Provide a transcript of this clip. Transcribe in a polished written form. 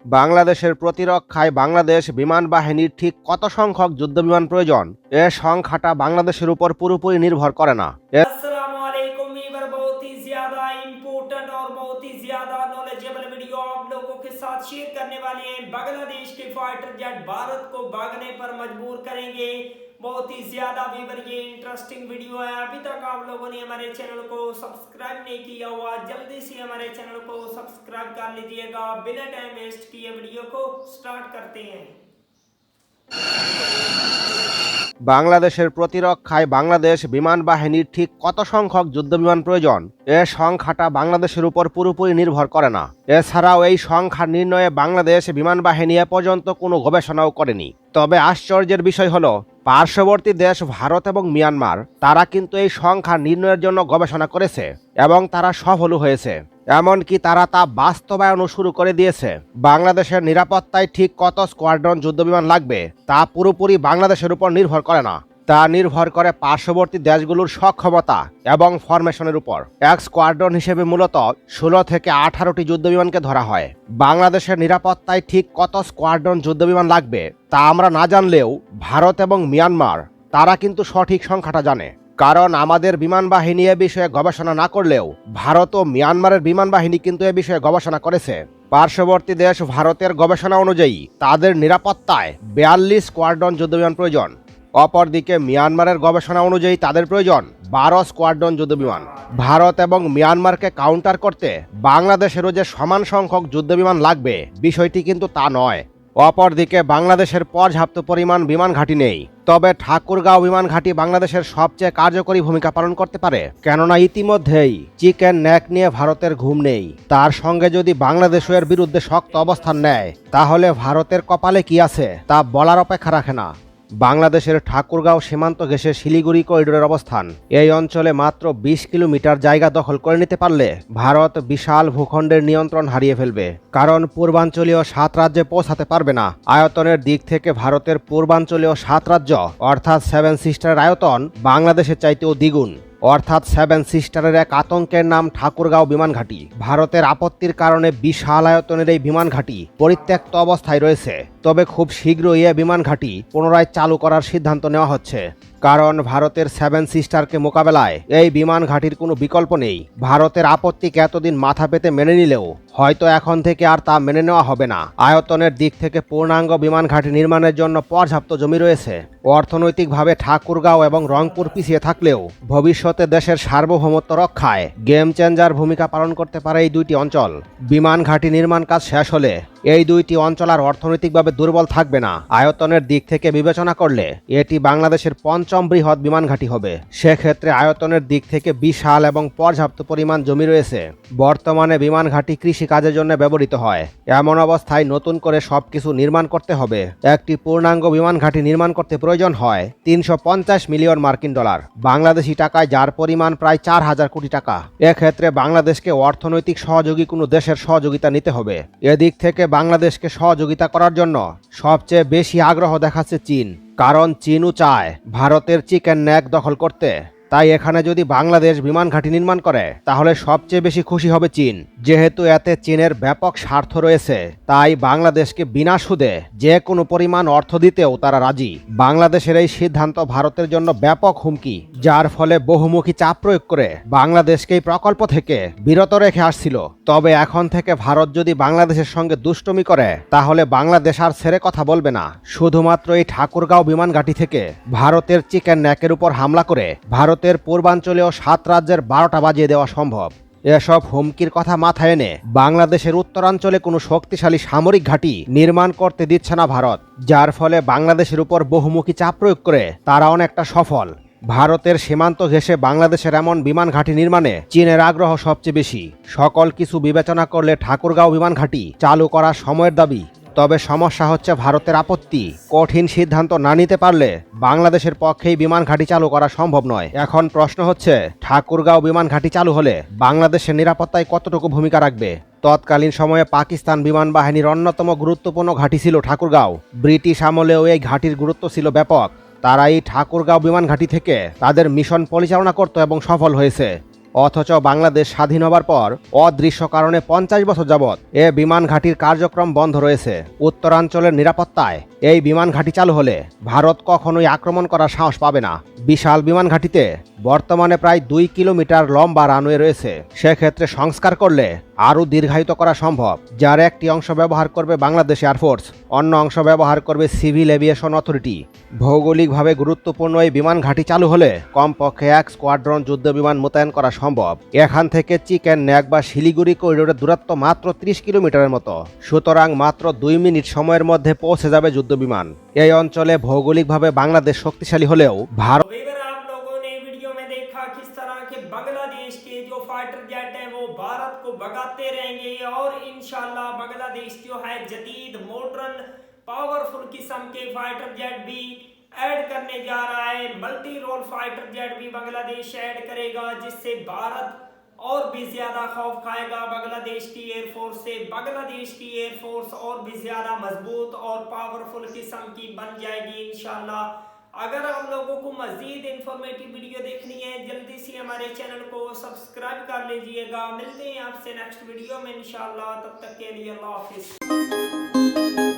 বাংলাদেশের প্রতিরক্ষায় বাংলাদেশ বিমান বাহিনীর ঠিক কত সংখ্যক যুদ্ধবিমান প্রয়োজন এ সংখ্যাটা বাংলাদেশের উপর পুরোপুরি নির্ভর করে না। अस्सलामुअलैकुम वीवर, बहुत ही ज्यादा इम्पोर्टेंट और बहुत ही ज्यादा नॉलेजेबल वीडियो आप लोगों के साथ शेयर करने वाले हैं। बांग्लादेश के फाइटर जेट भारत को भागने पर मजबूर करेंगे। बहुत ही ज्यादा वीवर ये इंटरेस्टिंग वीडियो है। अभी तक आप लोगों ने हमारे चैनल को सब्सक्राइब नहीं किया हुआ, जल्दी से हमारे चैनल को सब्सक्राइब कर लीजिएगा। बिना टाइम वेस्ट किए वीडियो को स्टार्ट करते हैं। বাংলাদেশের প্রতিরক্ষায় বাংলাদেশ বিমান বাহিনীর ঠিক কত সংখ্যক যুদ্ধবিমান প্রয়োজন এ সংখ্যাটা বাংলাদেশের উপর পুরোপুরি নির্ভর করে না। এছাড়াও এই সংখ্যা নির্ণয়ে বাংলাদেশ বিমান বাহিনী এ পর্যন্ত কোনো গবেষণাও করেনি। তবে আশ্চর্যের বিষয় হলো পার্শ্ববর্তী দেশ ভারত এবং মিয়ানমার তারা কিন্তু এই সংখ্যা নির্ণয়ের জন্য গবেষণা করেছে এবং তারা সফলও হয়েছে। এমনকি তারা তা বাস্তবায়নও শুরু করে দিয়েছে। বাংলাদেশের নিরাপত্তায় ঠিক কত স্কোয়াড্রন যুদ্ধবিমান লাগবে তা পুরোপুরি বাংলাদেশের উপর নির্ভর করে না। তা নির্ভর করে পার্শ্ববর্তী দেশগুলোর সক্ষমতা এবং ফরমেশনের উপর। এক স্কোয়াড্রন হিসেবে মূলত 16 থেকে 18টি যুদ্ধবিমানকে ধরা হয়। বাংলাদেশের নিরাপত্তায় ঠিক কত স্কোয়াড্রন যুদ্ধবিমান লাগবে তা আমরা না জানলেও ভারত এবং মিয়ানমার তারা কিন্তু সঠিক সংখ্যাটা জানে। কারণ আমাদের বিমান বাহিনী এ বিষয়ে গবেষণা না করলেও ভারত ও মিয়ানমারের বিমান বাহিনী কিন্তু এ বিষয়ে গবেষণা করেছে। পার্শ্ববর্তী দেশ ভারতের গবেষণা অনুযায়ী তাদের নিরাপত্তায় 42 স্কোয়াড্রন যুদ্ধবিমান প্রয়োজন। অপরদিকে মিয়ানমারের গবেষণা অনুযায়ী তাদের প্রয়োজন 12 স্কোয়াড্রন যুদ্ধবিমান। ভারত এবং মিয়ানমারকে কাউন্টার করতে বাংলাদেশেরও যে সমান সংখ্যক যুদ্ধবিমান লাগবে বিষয়টি কিন্তু তা নয়। অপরদিকে বাংলাদেশের পর্যাপ্ত পরিমাণ বিমান ঘাঁটি নেই। তবে ঠাকুরগাঁও বিমান ঘাঁটি বাংলাদেশের সবচেয়ে কার্যকরী ভূমিকা পালন করতে পারে, কেননা ইতিমধ্যেই চিকেন নেক নিয়ে ভারতের ঘুম নেই। তার সঙ্গে যদি বাংলাদেশও এর বিরুদ্ধে শক্ত অবস্থান নেয় তাহলে ভারতের কপালে কি আছে তা বলার অপেক্ষা রাখে না। বাংলাদেশের ঠাকুরগাঁও সীমান্ত ঘেঁষে শিলিগুড়ি করিডোরের অবস্থান। এই অঞ্চলে মাত্র 20 কিলোমিটার জায়গা দখল করে নিতে পারলে ভারত বিশাল ভূখণ্ডের নিয়ন্ত্রণ হারিয়ে ফেলবে। কারণ পূর্বাঞ্চলীয় 7 রাজ্যে পৌঁছাতে পারবে না। আয়তনের দিক থেকে ভারতের পূর্বাঞ্চলীয় 7 রাজ্য অর্থাৎ 7 সিস্টারের আয়তন বাংলাদেশের চাইতেও দ্বিগুণ। অর্থাৎ 7 সিস্টারের এক আতঙ্কের নাম ঠাকুরগাঁও বিমান ঘাঁটি। ভারতের আপত্তির কারণে বিশাল আয়তনের এই বিমান ঘাঁটি পরিত্যক্ত অবস্থায় রয়েছে। তবে খুব শীঘ্রই এই বিমান ঘাঁটি পুনরায় চালু করার সিদ্ধান্ত নেওয়া হচ্ছে। কারণ ভারতের 7 সিস্টারকে মোকাবেলায় এই বিমান ঘাঁটির কোনো বিকল্প নেই। ভারতের আপত্তিকে এতদিন মাথা পেতে মেনে নিলেও হয়তো এখন থেকে আর তা মেনে নেওয়া হবে না। আয়তনের দিক থেকে পূর্ণাঙ্গ বিমান ঘাঁটি নির্মাণের জন্য পর্যাপ্ত জমি রয়েছে। অর্থনৈতিকভাবে ঠাকুরগাঁও এবং রংপুর পিছিয়ে থাকলেও ভবিষ্যতে দেশের সার্বভৌমত্ব রক্ষায় গেম চেঞ্জার ভূমিকা পালন করতে পারে এই দুইটি অঞ্চল। বিমান ঘাঁটি নির্মাণ কাজ শেষ হলে এই দুইটি অঞ্চল আর অর্থনৈতিকভাবে দুর্বল থাকবে না। আয়তনের দিক থেকে বিবেচনা করলে এটি বাংলাদেশের 5ম বৃহৎ বিমান ঘাঁটি হবে। সেক্ষেত্রে আয়তনের দিক থেকে বিশাল এবং পর্যাপ্ত পরিমাণ জমি রয়েছে। বর্তমানে বিমান ঘাঁটি কৃষি কাজের জন্য ব্যবহৃত হয়। এমন অবস্থায় নতুন করে সবকিছু নির্মাণ করতে হবে। একটি পূর্ণাঙ্গ বিমান ঘাঁটি নির্মাণ করতে প্রয়োজন হয় 350 মিলিয়ন মার্কিন ডলার, বাংলাদেশি টাকায় যার পরিমাণ প্রায় 4000 কোটি টাকা। এক্ষেত্রে বাংলাদেশকে অর্থনৈতিক সহযোগী কোনো দেশের সহযোগিতা নিতে হবে। এদিক থেকে বাংলাদেশকে সহযোগিতা করার জন্য সবচেয়ে বেশি আগ্রহ দেখাচ্ছে চীন। কারণ চীনও চায় ভারতের চিকেন নেক দখল করতে। তাই এখানে যদি বাংলাদেশ বিমান ঘাঁটি নির্মাণ করে তাহলে সবচেয়ে বেশি খুশি হবে চীন। যেহেতু এতে চীনের ব্যাপক স্বার্থ রয়েছে তাই বাংলাদেশকে বিনা সুদে যে কোনো পরিমাণ অর্থ দিতেও তারা রাজি। বাংলাদেশের এই সিদ্ধান্ত ভারতের জন্য ব্যাপক হুমকি, যার ফলে বহুমুখী চাপ প্রয়োগ করে বাংলাদেশকে এই প্রকল্প থেকে বিরত রেখে আসছিল। তবে এখন থেকে ভারত যদি বাংলাদেশের সঙ্গে দুষ্টুমি করে তাহলে বাংলাদেশ আর ছেড়ে কথা বলবে না। শুধুমাত্র এই ঠাকুরগাঁও বিমান ঘাঁটি থেকে ভারতের চিকেন নেকের উপর হামলা করে ভারতের পূর্বাঞ্চলীয় 7 রাজ্যের 12টা বাজিয়ে দেওয়া সম্ভব। এসব হুমকির কথা মাথায় এনে বাংলাদেশের উত্তরাঞ্চলে কোনো শক্তিশালী সামরিক ঘাঁটি নির্মাণ করতে দিচ্ছে না ভারত, যার ফলে বাংলাদেশের উপর বহুমুখী চাপ প্রয়োগ করে তারা অনেকটা সফল। ভারতের সীমান্ত ঘেঁষে বাংলাদেশের এমন বিমান ঘাঁটি নির্মাণে চীনের আগ্রহ সবচেয়ে বেশি। সকল কিছু বিবেচনা করলে ঠাকুরগাঁও বিমান ঘাঁটি চালু করা সময়ের দাবি। তবে সমস্যা হচ্ছে ভারতের আপত্তি। কঠিন সিদ্ধান্ত না নিতে পারলে বাংলাদেশের পক্ষেই বিমান ঘাঁটি চালু করা সম্ভব নয়। এখন প্রশ্ন হচ্ছে ঠাকুরগাঁও বিমান ঘাঁটি চালু হলে বাংলাদেশের নিরাপত্তায় কতটুকু ভূমিকা রাখবে। তৎকালীন সময়ে পাকিস্তান বিমান বাহিনীর অন্যতম গুরুত্বপূর্ণ ঘাঁটি ছিল ঠাকুরগাঁও। ব্রিটিশ আমলেও এই ঘাঁটির গুরুত্ব ছিল ব্যাপক। তারা এই ঠাকুরগাঁও বিমান ঘাঁটি থেকে তাদের মিশন পরিচালনা করত এবং সফল হয়েছে। অথচ বাংলাদেশ স্বাধীন হবার পর অদৃশ্য কারণে 50 বছর যাবৎ এ বিমান ঘাঁটির কার্যক্রম বন্ধ রয়েছে। উত্তরাঞ্চলের নিরাপত্তায় এই বিমান ঘাঁটি চালু হলে ভারত কখনোই আক্রমণ করার সাহস পাবে না। বিশাল বিমান ঘাঁটিতে বর্তমানে প্রায় 2 কিলোমিটার লম্বা রানওয়ে রয়েছে। সেক্ষেত্রে সংস্কার করলে আরও দীর্ঘায়িত করা সম্ভব, যার একটি অংশ ব্যবহার করবে বাংলাদেশ এয়ারফোর্স, অন্য অংশ ব্যবহার করবে সিভিল এভিয়েশন অথরিটি। ভৌগোলিকভাবে গুরুত্বপূর্ণ এই বিমান ঘাঁটি চালু হলে কমপক্ষে 1 স্কোয়াড্রন যুদ্ধ বিমান মোতায়েন করা সম্ভব। এখান থেকে চিকেন নেক বা শিলিগুড়ি করিডোরের দূরত্ব মাত্র 30 কিলোমিটারের মতো, সুতরাং মাত্র 2 মিনিট সময়ের মধ্যে পৌঁছে যাবে যুদ্ধ বিমান। এই অঞ্চলে ভৌগোলিকভাবে বাংলাদেশ शक्तिशाली হলেও ভারত अगर आप लोगों ने वीडियो में देखा किस तरह के बांग्लादेश के जो फाइटर जेट हैं वो भारत को भगाते रहेंगे और इंशाल्लाह बांग्लादेश जो है जदीद मॉडर्न पावरफुल किस्म के फाइटर जेट भी ऐड करने जा रहा है। मल्टी रोल फाइटर जेट भी बांग्लादेश ऐड करेगा, जिससे भारत और भी ज्यादा खौफ खाएगा बांग्लादेश की एयरफोर्स से। बांग्लादेश की एयरफोर्स और भी ज्यादा मजबूत और पावरफुल किस्म की बन जाएगी इंशाल्लाह। अगर आप लोगों को मजीद इंफॉर्मेटिव वीडियो देखनी है जल्दी से हमारे चैनल को सब्सक्राइब कर लीजिएगा। मिलते हैं आपसे नेक्स्ट वीडियो में इंशाल्लाह, तब तक के लिए अल्लाह हाफिज।